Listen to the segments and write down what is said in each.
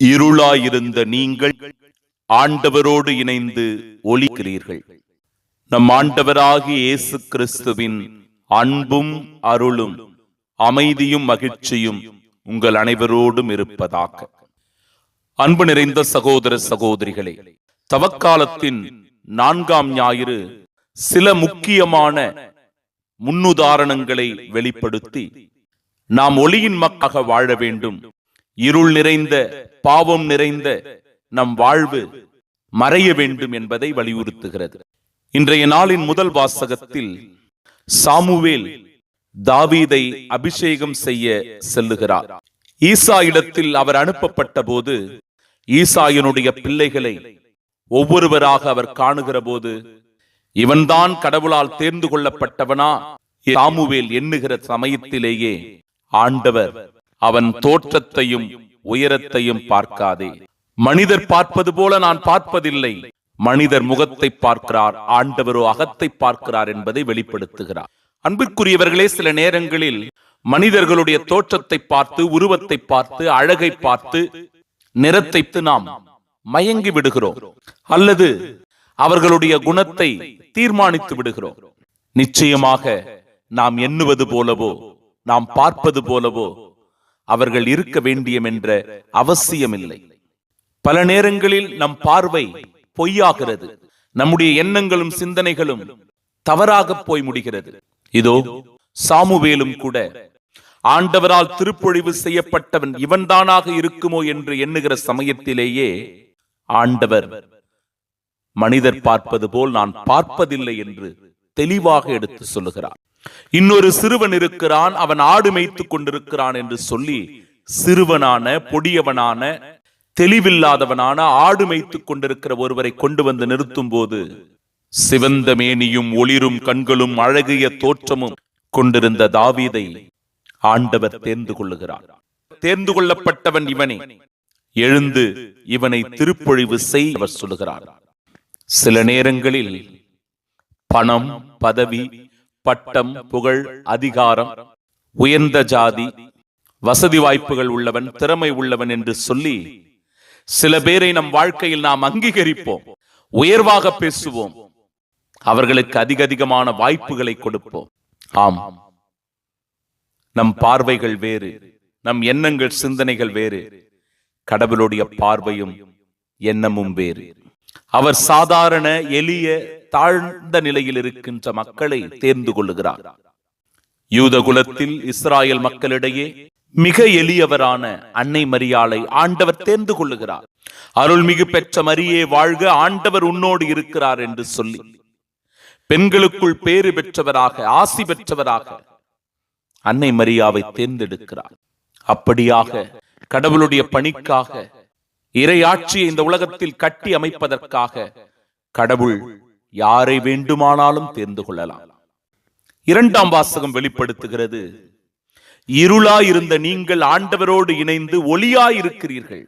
இருளாயிருந்த நீங்கள் ஆண்டவரோடு இணைந்து ஒளிக்கிறீர்கள். நம் ஆண்டவராகிய இயேசு கிறிஸ்துவின் அன்பும் அருளும் அமைதியும் மகிழ்ச்சியும் உங்கள் அனைவரோடும் இருப்பதாக. அன்பு நிறைந்த சகோதர சகோதரிகளே, தவக்காலத்தின் 4ஆம் ஞாயிறு சில முக்கியமான முன்னுதாரணங்களை வெளிப்படுத்தி நாம் ஒளியின் மக்களாக வாழ வேண்டும், இருள் நிறைந்த பாவம் நிறைந்த நம் வாழ்வு மறைய வேண்டும் என்பதை வலியுறுத்துகிறது. இன்றைய நாளின் முதல் வாசகத்தில் சாமுவேல் தாவீதை அபிஷேகம் செய்ய செல்லுகிறார். ஈசா இடத்தில் அவர் அனுப்பப்பட்ட போது ஈசாயினுடைய பிள்ளைகளை ஒவ்வொருவராக அவர் காணுகிற போது இவன்தான் கடவுளால் தேர்ந்து கொள்ளப்பட்டவனா சாமுவேல் எண்ணுகிற சமயத்திலேயே ஆண்டவர் அவன் தோற்றத்தையும் உயரத்தையும் பார்க்காதே, மனிதர் பார்ப்பது போல நான் பார்ப்பதில்லை, மனிதர் முகத்தை பார்க்கிறார், ஆண்டவரோ அகத்தை பார்க்கிறார் என்பதை வெளிப்படுத்துகிறார். அன்பிற்குரியவர்களே, சில நேரங்களில் மனிதர்களுடைய தோற்றத்தை பார்த்து, உருவத்தை பார்த்து, அழகை பார்த்து, நிறத்தை நாம் மயங்கி விடுகிறோம், அல்லது அவர்களுடைய குணத்தை தீர்மானித்து விடுகிறோம். நிச்சயமாக நாம் எண்ணுவது போலவோ நாம் பார்ப்பது போலவோ அவர்கள் இருக்க வேண்டியம் என்ற அவசியமில்லை. பல நேரங்களில் நம் பார்வை பொய்யாகிறது, நம்முடைய எண்ணங்களும் சிந்தனைகளும் தவறாக போய் முடிகிறது. இதோ சாமுவேலும் கூட ஆண்டவரால் திருப்பொழிவு செய்யப்பட்டவன் இவன்தானாக இருக்குமோ என்று எண்ணுகிற சமயத்திலேயே ஆண்டவர் மனிதர் பார்ப்பது போல் நான் பார்ப்பதில்லை என்று தெளிவாக எடுத்து சொல்லுகிறார். இன்னொரு சிறுவன் இருக்கிறான், அவன் ஆடு மேய்த்துக் கொண்டிருக்கிறான் என்று சொல்லி சிறுவனான, பொடியவனான, தெளிவில்லாதவனான ஆடு மேய்த்துக் கொண்டிருக்கிற ஒருவரை கொண்டு வந்து நிறுத்தும் போது சிவந்த மேனியும் ஒளிரும் கண்களும் அழகிய தோற்றமும் கொண்டிருந்த தாவீதை ஆண்டவர் தேர்ந்து கொள்ளுகிறார். தேர்ந்து கொள்ளப்பட்டவன் இவனே, எழுந்து இவனை திருப்பொழிவு செய் அவர் சொல்லுகிறார். சில நேரங்களில் பணம், பதவி, பட்டம், புகழ், அதிகாரம், உயர்ந்த ஜாதி, வசதி வாய்ப்புகள் உள்ளவன், திறமை உள்ளவன் என்று சொல்லி சில பேரை நம் வாழ்க்கையில் நாம் அங்கீகரிப்போம், உயர்வாக பேசுவோம், அவர்களுக்கு அதிகமான வாய்ப்புகளை கொடுப்போம். ஆம், நம் பார்வைகள் வேறு, நம் எண்ணங்கள் சிந்தனைகள் வேறு, கடவுளுடைய பார்வையும் எண்ணமும் வேறு. அவர் சாதாரண எளிய தாழ்ந்த நிலையில் இருக்கின்ற மக்களை தேர்ந்து கொள்ளுகிறார். யூத குலத்தில் இஸ்ராயல் மக்களிடையே மிக எளியவரான அன்னை மரியாளை ஆண்டவர் தேர்ந்து கொள்ளுகிறார். அருள்மிகு பெற்ற மரியே வாழ்க, ஆண்டவர் உன்னோடு இருக்கிறார் என்று சொல்லி பெண்களுக்குள் பேறு பெற்றவராக, ஆசி பெற்றவராக அன்னை மரியாவை தேர்ந்தெடுக்கிறார். அப்படியாக கடவுளுடைய பணிக்காக, இறையாட்சியை இந்த உலகத்தில் கட்டி அமைப்பதற்காக கடவுள் யாரை வேண்டுமானாலும் தேர்ந்து கொள்ளலாம். 2ஆம் வாசகம் வெளிப்படுத்துகிறது, இருளாயிருந்த நீங்கள் ஆண்டவரோடு இணைந்து ஒளியாயிருக்கிறீர்கள்.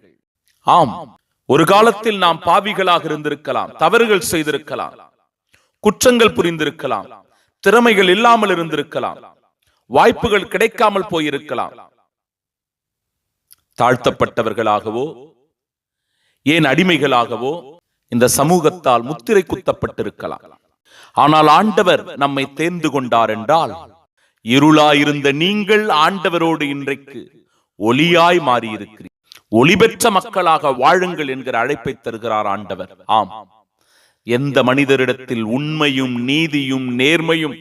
ஆம், ஒரு காலத்தில் நாம் பாவிகளாக இருந்திருக்கலாம், தவறுகள் செய்திருக்கலாம், குற்றங்கள் புரிந்திருக்கலாம், திறமைகள் இல்லாமல் இருந்திருக்கலாம், வாய்ப்புகள் கிடைக்காமல் போயிருக்கலாம், தாழ்த்தப்பட்டவர்களாகவோ ஏன் அடிமைகளாகவோ இந்த சமூகத்தால் முத்திரை குத்தப்பட்டிருக்கலாம். ஆனால் ஆண்டவர் நம்மை தேர்ந்து கொண்டார் என்றால், இருளாயிருந்த நீங்கள் ஆண்டவரோடு இன்றைக்கு ஒளியாய் மாறியிருக்கிறீர்கள், ஒளி பெற்ற மக்களாக வாழுங்கள் என்கிற அழைப்பை தருகிறார் ஆண்டவர். ஆம், எந்த மனிதரிடத்தில் உண்மையும் நீதியும் நேர்மையும்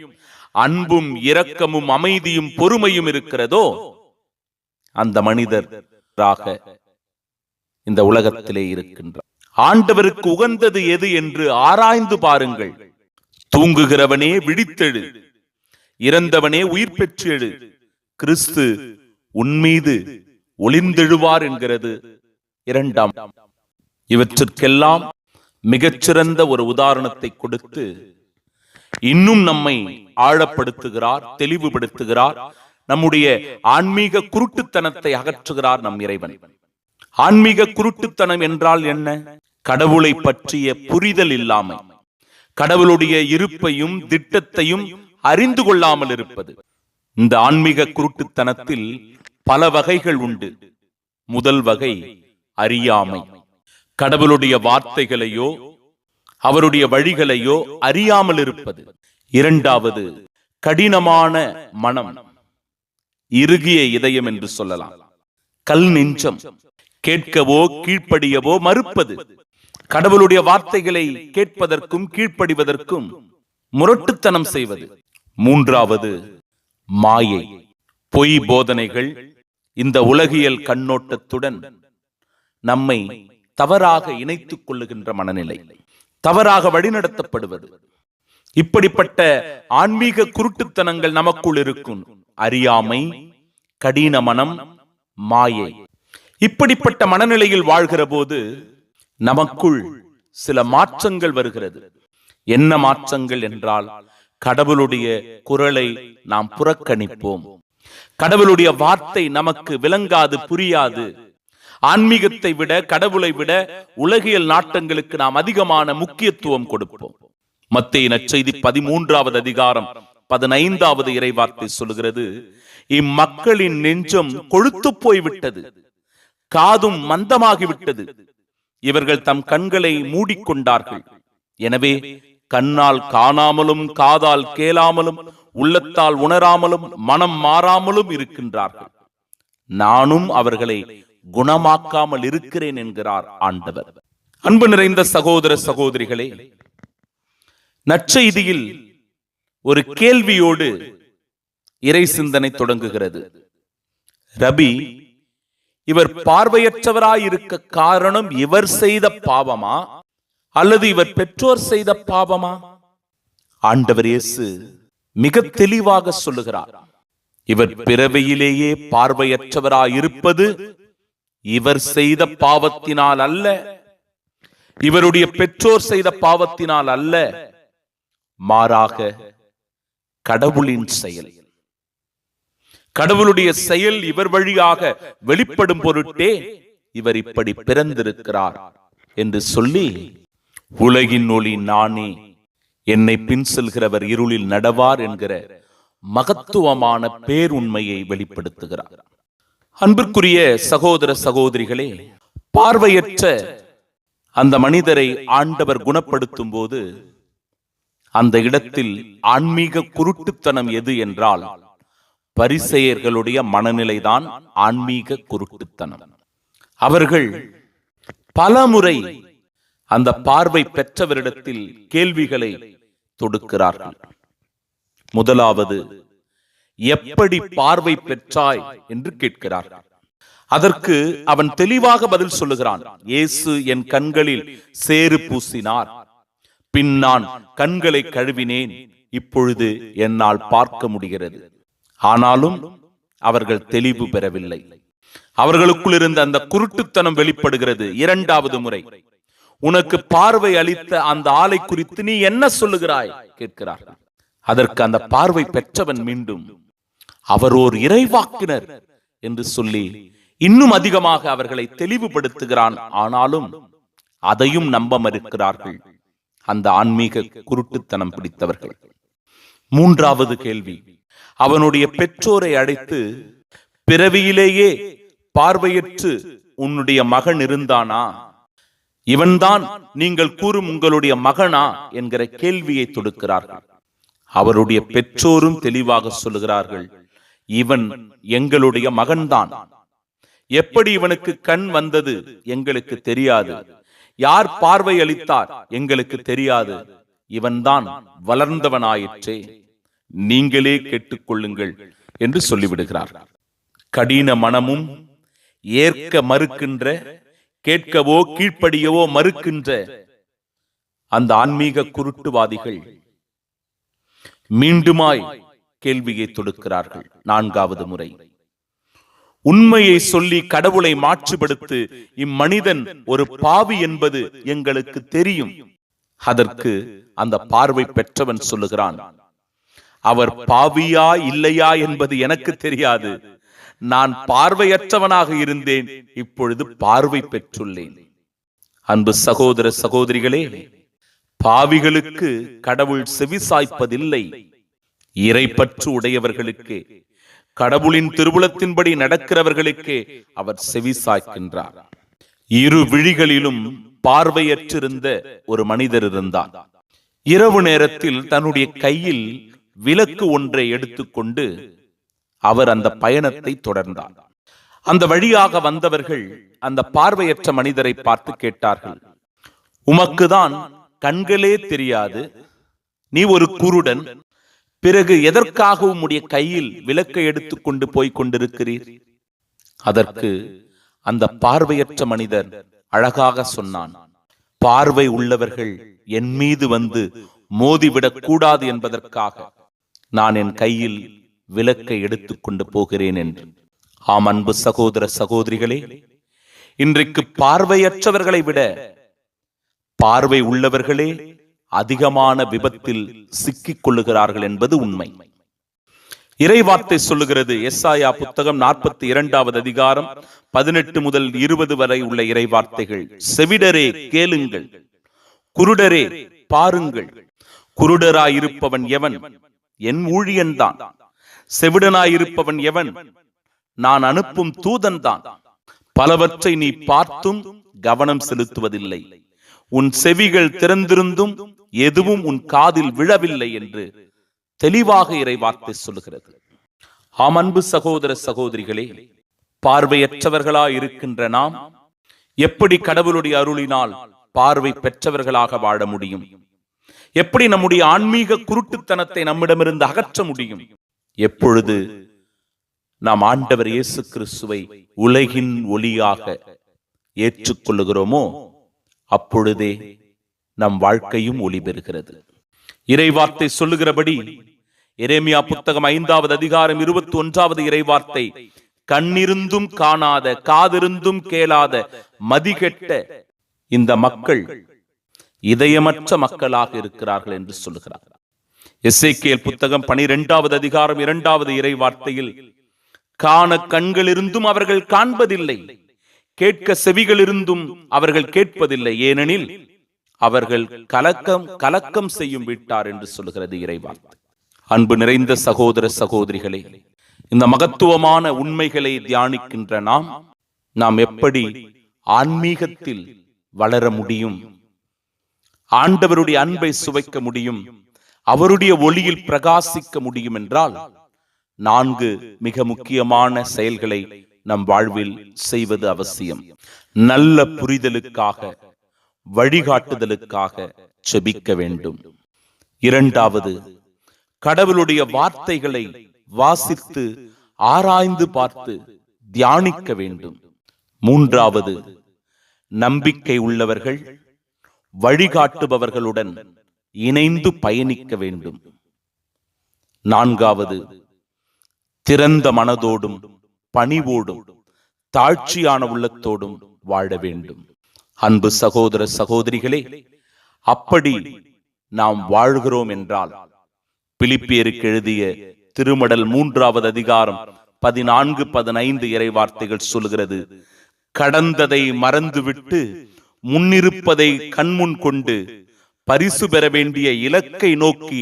அன்பும் இரக்கமும் அமைதியும் பொறுமையும் இருக்கிறதோ அந்த மனிதராக இந்த உலகத்திலே இருக்கின்றார். ஆண்டவருக்கு உகந்தது எது என்று ஆராய்ந்து பாருங்கள். தூங்குகிறவனே விழித்தெழு, இறந்தவனே உயிர் பெற்று எழு, கிறிஸ்து உன்மீது ஒளிர்ந்தெழுவார் என்கிறது 2ஆம். இவற்றிற்கெல்லாம் மிகச்சிறந்த ஒரு உதாரணத்தை கொடுத்து இன்னும் நம்மை ஆழப்படுத்துகிறார், தெளிவுபடுத்துகிறார், நம்முடைய ஆன்மீக குருட்டுத்தனத்தை அகற்றுகிறார் நம் இறைவன். ஆன்மீக குருட்டுத்தனம் என்றால் என்ன? கடவுளை பற்றிய புரிதல் இல்லாமை, கடவுளுடைய இருப்பையும் திட்டத்தையும் அறிந்து கொள்ளாமல் இருப்பது. இந்த ஆன்மீக குருட்டுத்தனத்தில் பல வகைகள் உண்டு. முதல் வகை அறியாமை. கடவுளுடைய வார்த்தைகளையோ அவருடைய வழிகளையோ அறியாமல் இருப்பது. இரண்டாவது, கடினமான மனம், இறுகிய இதயம் என்று சொல்லலாம். கல் நெஞ்சம், கேட்கவோ கீழ்ப்படியவோ மறுப்பது. கடவுளுடைய வார்த்தைகளை கேட்பதற்கும் கீழ்ப்படிவதற்கும் முரட்டுத்தனம் செய்வது. மூன்றாவது, மாயை, பொய் போதனைகள். இந்த உலகியல் கண்ணோட்டத்துடன் நம்மை தவறாக இணைத்துக் கொள்ளுகின்ற மனநிலை, தவறாக வழிநடத்தப்படுவது. இப்படிப்பட்ட ஆன்மீக குருட்டுத்தனங்கள் நமக்குள் இருக்கும். அறியாமை, கடின மனம், மாயை. இப்படிப்பட்ட மனநிலையில் வாழ்கிற போது நமக்குள் சில மாற்றங்கள் வருகிறது. என்ன மாற்றங்கள் என்றால், கடவுளுடைய குரலை நாம் புறக்கணிப்போம். கடவுளுடைய வார்த்தை நமக்கு விளங்காது, புரியாது. ஆன்மீகத்தை விட, கடவுளை விட உலகியல் நாட்டங்களுக்கு நாம் அதிகமான முக்கியத்துவம் கொடுப்போம். மத்தேயு நற்செய்தி 13வது அதிகாரம் 15வது இறைவார்த்தை சொல்கிறது, இம்மக்களின் நெஞ்சம் கொழுத்து போய்விட்டது, காதும் மந்தமாகிவிட்டது. இவர்கள் தம் கண்களை மூடிக்கொண்டார்கள். எனவே கண்ணால் காணாமலும், காதால் கேளாமலும், உள்ளத்தால் உணராமலும், மனம் மாறாமலும் இருக்கின்றார்கள். நானும் அவர்களை குணமாக்காமல் இருக்கிறேன் என்கிறார் ஆண்டவர். அன்பு நிறைந்த சகோதர சகோதரிகளே, நற்செய்தியில் ஒரு கேள்வியோடு இறை சிந்தனை தொடங்குகிறது. ரபி, இவர் பார்வையற்றவராயிருக்க காரணம் இவர் செய்த பாவமா அல்லது இவர் பெற்றோர் செய்த பாவமா? ஆண்டவர் இயேசு மிக தெளிவாக சொல்லுகிறார், இவர் பிறவியிலேயே பார்வையற்றவராயிருப்பது இவர் செய்த பாவத்தினால் அல்ல, இவருடைய பெற்றோர் செய்த பாவத்தினால் அல்ல, மாறாக கடவுளின் செயல். கடவுளுடைய செயல் இவர் வழியாக வெளிப்படும் பொருட்டே இவர் இப்படி பிறந்திருக்கிறார் என்று சொல்லி, உலகின் ஒளி நானே, என்னை பின் செல்கிறவர் இருளில் நடவார் என்கிற மகத்துவமான பேருண்மையை வெளிப்படுத்துகிறார். அன்பிற்குரிய சகோதர சகோதரிகளே, பார்வையற்ற அந்த மனிதரை ஆண்டவர் குணப்படுத்தும் போது அந்த இடத்தில் ஆன்மீக குருட்டுத்தனம் எது என்றால், பரிசேயர்களுடைய மனநிலைதான் ஆன்மீக குருட்டுத்தனம். அவர்கள் பலமுறை அந்த பார்வை பெற்றவரிடத்தில் கேள்விகளை தொடுக்கிறார்கள். முதலாவது, எப்படி பார்வை பெற்றாய் என்று கேட்கிறார்கள். அதற்கு அவன் தெளிவாக பதில் சொல்லுகிறான், இயேசு என் கண்களில் சேறு பூசினார், பின் நான் கண்களை கழுவினேன், இப்பொழுது என்னால் பார்க்க முடிகிறது. ஆனாலும் அவர்கள் தெளிவு பெறவில்லை. அவர்களுக்குள் இருந்த அந்த குருட்டுத்தனம் வெளிப்படுகிறது. இரண்டாவது முறை, உனக்கு பார்வை அளித்த அந்த ஆளை குறித்து நீ என்ன சொல்லுகிறாய் கேட்கிறார்கள். அதற்கு அந்த பார்வை பெற்றவன் மீண்டும், அவர் ஓர் இறைவாக்கினர் என்று சொல்லி இன்னும் அதிகமாக அவர்களை தெளிவுபடுத்துகிறான். ஆனாலும் அதையும் நம்ப மறுக்கிறார்கள் அந்த ஆன்மீக குருட்டுத்தனம் பிடித்தவர்கள். மூன்றாவது கேள்வி, அவனுடைய பெற்றோரை அழைத்து, பிறவியிலேயே பார்வையற்று உன்னுடைய மகன் இருந்தானா, இவன்தான் நீங்கள் கூறும் உங்களுடைய மகனா என்கிற கேள்வியை தொடுக்கிறார்கள். அவருடைய பெற்றோரும் தெளிவாக சொல்லுகிறார்கள், இவன் எங்களுடைய மகன்தான். எப்படி இவனுக்கு கண் வந்தது எங்களுக்கு தெரியாது, யார் பார்வை அளித்தார் எங்களுக்கு தெரியாது, இவன்தான் வளர்ந்தவனாயிற்றே, நீங்களே கேட்டுக்கொள்ளுங்கள் என்று சொல்லிவிடுகிறார். கடின மனமும் ஏற்க மறுக்கின்ற, கேட்கவோ கீழ்ப்படியவோ மறுக்கின்ற அந்த ஆன்மீக குருட்டுவாதிகள் மீண்டுமாய் கேள்வியை தொடுக்கிறார்கள். நான்காவது முறை, உண்மையை சொல்லி கடவுளை மாற்றுபடுத்து, இம்மனிதன் ஒரு பாவி என்பது எங்களுக்கு தெரியும். அதற்கு அந்த பார்வை பெற்றவன் சொல்லுகிறான், அவர் பாவியா இல்லையா என்பது எனக்கு தெரியாது, நான் பார்வையற்றவனாக இருந்தேன், இப்பொழுது பார்வை பெற்றுள்ளேன். அன்பு சகோதர சகோதரிகளே, பாவிகளுக்கு கடவுள் செவிசாய்ப்பதில்லை. இறைப்பற்று உடையவர்களுக்கு, கடவுளின் திருவுளத்தின்படி நடக்கிறவர்களுக்கே அவர் செவிசாய்க்கின்றார். இரு விழிகளிலும் பார்வையற்றிருந்த ஒரு மனிதர் இருந்தார். இரவு நேரத்தில் தன்னுடைய கையில் விளக்கு ஒன்றை எடுத்துக்கொண்டு அவர் அந்த பயணத்தை தொடர்ந்தார். அந்த வழியாக வந்தவர்கள் அந்த பார்வையற்ற மனிதரை பார்த்து கேட்டார்கள், உமக்குதான் கண்களே தெரியாது, நீ ஒரு குருடன், பிறகு எதற்காக உம்முடைய கையில் விளக்கை எடுத்துக்கொண்டு போய் கொண்டிருக்கிறீர்? அதற்கு அந்த பார்வையற்ற மனிதர் அழகாக சொன்னான், பார்வை உள்ளவர்கள் என் மீது வந்து மோதிவிடக் கூடாது என்பதற்காக நான் என் கையில் விளக்கை எடுத்துக்கொண்டு போகிறேன் என்று. ஆம் அன்பு சகோதர சகோதரிகளே, இன்றைக்கு பார்வையற்றவர்களை விட பார்வை உள்ளவர்களே அதிகமான விபத்தில் சிக்கிக் கொள்ளுகிறார்கள் என்பது உண்மை. இறைவார்த்தை சொல்லுகிறது. எசாயா புத்தகம் 42வது அதிகாரம் 18 முதல் 20 வரை உள்ள இறைவார்த்தைகள். செவிடரே கேளுங்கள், குருடரே பாருங்கள். குருடராயிருப்பவன் எவன்? என் ஊழியன்தான். செவிடனாயிருப்பவன் எவன்? நான் அனுப்பும் தூதன் தான். பலவற்றை நீ பார்த்தும் கவனம் செலுத்துவதில்லை, உன் செவிகள் திறந்திருந்தும் எதுவும் உன் காதில் விழவில்லை என்று தெளிவாக இறைவார்த்தை சொல்லுகிறது. ஆம் அன்பு சகோதர சகோதரிகளே, பார்வையற்றவர்களாய் இருக்கின்ற நாம் எப்படி கடவுளுடைய அருளினால் பார்வை பெற்றவர்களாக வாழ முடியும்? எப்படி நம்முடைய ஆன்மீக குருட்டுத்தனத்தை நம்மிடமிருந்து அகற்ற முடியும்? எப்பொழுது நாம் ஆண்டவர் இயேசு கிறிஸ்துவை உலகின் ஒளியாக ஏற்றுக்கொள்ளுகிறோமோ அப்பொழுதே நம் வாழ்க்கையும் ஒளி பெறுகிறது. இறைவார்த்தை சொல்லுகிறபடி எரேமியா புத்தகம் 5வது அதிகாரம் 21வது இறைவார்த்தை, கண்ணிருந்தும் காணாத, காதிருந்தும் கேளாத, மதிகெட்ட இந்த மக்கள் இதயமற்ற மக்களாக இருக்கிறார்கள் என்று சொல்லுகிறார். எசேக்கியேல் புத்தகம் 12வது அதிகாரம் 2வது இறைவார்த்தையில், காண கண்கள் இருந்தும் அவர்கள் காண்பதில்லை, கேட்க செவிகள் இருந்தும் அவர்கள் கேட்பதில்லை, ஏனெனில் அவர்கள் கலக்கம் செய்யும் விட்டார் என்று சொல்லுகிறது இறைவார்த்தை. அன்பு நிறைந்த சகோதர சகோதரிகளே, இந்த மகத்துவமான உண்மைகளை தியானிக்கின்ற நாம் எப்படி ஆன்மீகத்தில் வளர முடியும்? ஆண்டவருடைய அன்பை சுவைக்க முடியும்? அவருடைய ஒளியில் பிரகாசிக்க முடியும் என்றால் 4 மிக முக்கியமான செயல்களை நம் வாழ்வில் செய்வது அவசியம். நல்ல புரிதலுக்காக, வழிகாட்டுதலுக்காக செபிக்க வேண்டும். 2வது, கடவுளுடைய வார்த்தைகளை வாசித்து ஆராய்ந்து பார்த்து தியானிக்க வேண்டும். 3வது, நம்பிக்கை உள்ளவர்கள் வழிகாட்டுபவர்களுடன் இணைந்து பயணிக்க வேண்டும். 4வது, திறந்த மனதோடும் பணிவோடும் தாழ்ச்சியான உள்ளத்தோடும் வாழ வேண்டும். அன்பு சகோதர சகோதரிகளே, அப்படி நாம் வாழ்கிறோம் என்றால் பிலிப்பியருக்கு எழுதிய திருமடல் 3வது அதிகாரம் 14-15 இறைவார்த்தைகள் சொல்கிறது, கடந்ததை மறந்துவிட்டு முன்னிருப்பதை கண்முன் கொண்டு பரிசு பெற வேண்டிய இலக்கை நோக்கி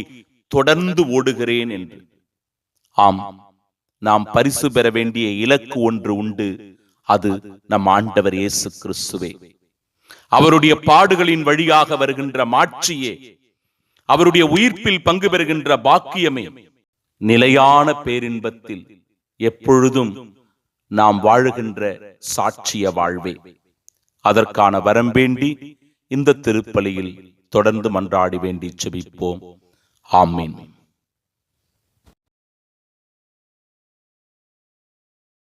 தொடர்ந்து ஓடுகிறேன் என்று. ஆம், நாம் பரிசு பெற வேண்டிய இலக்கு ஒன்று உண்டு. அது நம் ஆண்டவர் இயேசு கிறிஸ்துவே. அவருடைய பாடுகளின் வழியாக வருகின்ற மாட்சியே, அவருடைய உயிர்ப்பில் பங்கு பெறுகின்ற பாக்கியமே, நிலையான பேரின்பத்தில் எப்பொழுதும் நாம் வாழுகின்ற சாட்சிய வாழ்வே. அதற்கான வரம் வேண்டி இந்த திருப்பலியில் தொடர்ந்து மன்றாடி வேண்டி செபிப்போம். ஆமீன்.